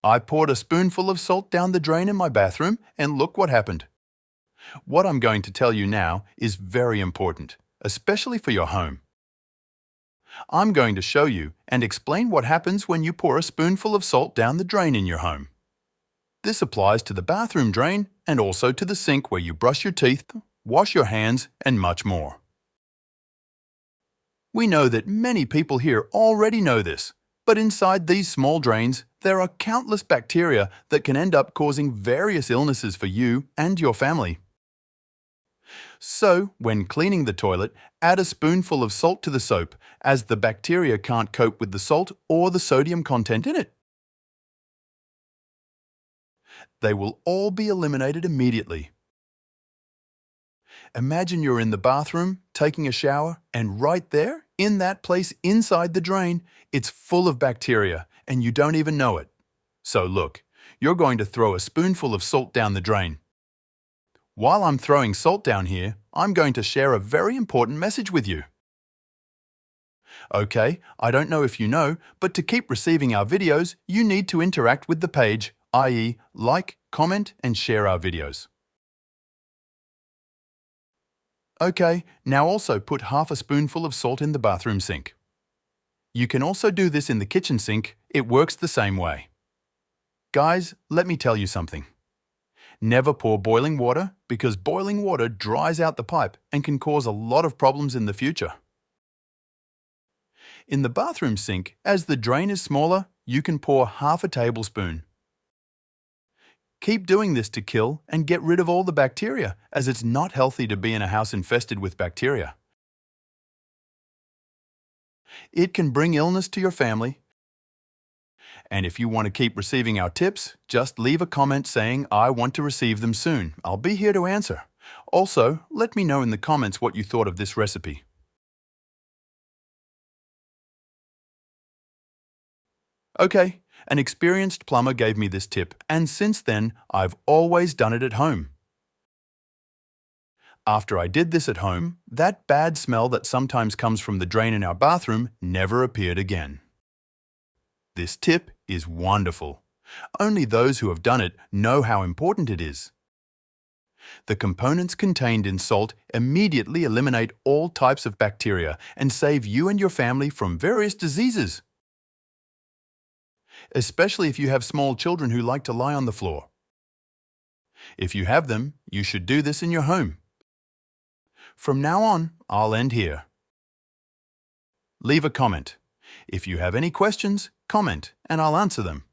I poured a spoonful of salt down the drain in my bathroom and look what happened. What I'm going to tell you now is very important, especially for your home. I'm going to show you and explain what happens when you pour a spoonful of salt down the drain in your home. This applies to the bathroom drain and also to the sink where you brush your teeth, wash your hands, and much more. We know that many people here already know this, but inside these small drains, there are countless bacteria that can end up causing various illnesses for you and your family. So, when cleaning the toilet, add a spoonful of salt to the soap, as the bacteria can't cope with the salt or the sodium content in it. They will all be eliminated immediately. Imagine you're in the bathroom, taking a shower, and right there, in that place inside the drain, it's full of bacteria, and you don't even know it. So look, you're going to throw a spoonful of salt down the drain. While I'm throwing salt down here, I'm going to share a very important message with you. Okay, I don't know if you know, but to keep receiving our videos, you need to interact with the page, i.e., like, comment, and share our videos. Okay, now also put half a spoonful of salt in the bathroom sink. You can also do this in the kitchen sink, it works the same way. Guys, let me tell you something. Never pour boiling water because boiling water dries out the pipe and can cause a lot of problems in the future. In the bathroom sink, as the drain is smaller, you can pour half a tablespoon. Keep doing this to kill and get rid of all the bacteria, as it's not healthy to be in a house infested with bacteria. It can bring illness to your family. And if you want to keep receiving our tips, just leave a comment saying, "I want to receive them soon." I'll be here to answer. Also, let me know in the comments what you thought of this recipe. Okay, an experienced plumber gave me this tip, and since then, I've always done it at home. After I did this at home, that bad smell that sometimes comes from the drain in our bathroom never appeared again. This tip is wonderful. Only those who have done it know how important it is. The components contained in salt immediately eliminate all types of bacteria and save you and your family from various diseases. Especially if you have small children who like to lie on the floor. If you have them, you should do this in your home. From now on, I'll end here. Leave a comment. If you have any questions, comment and I'll answer them.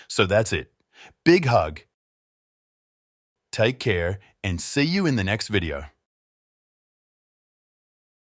So that's it. Big hug. Take care and see you in the next video.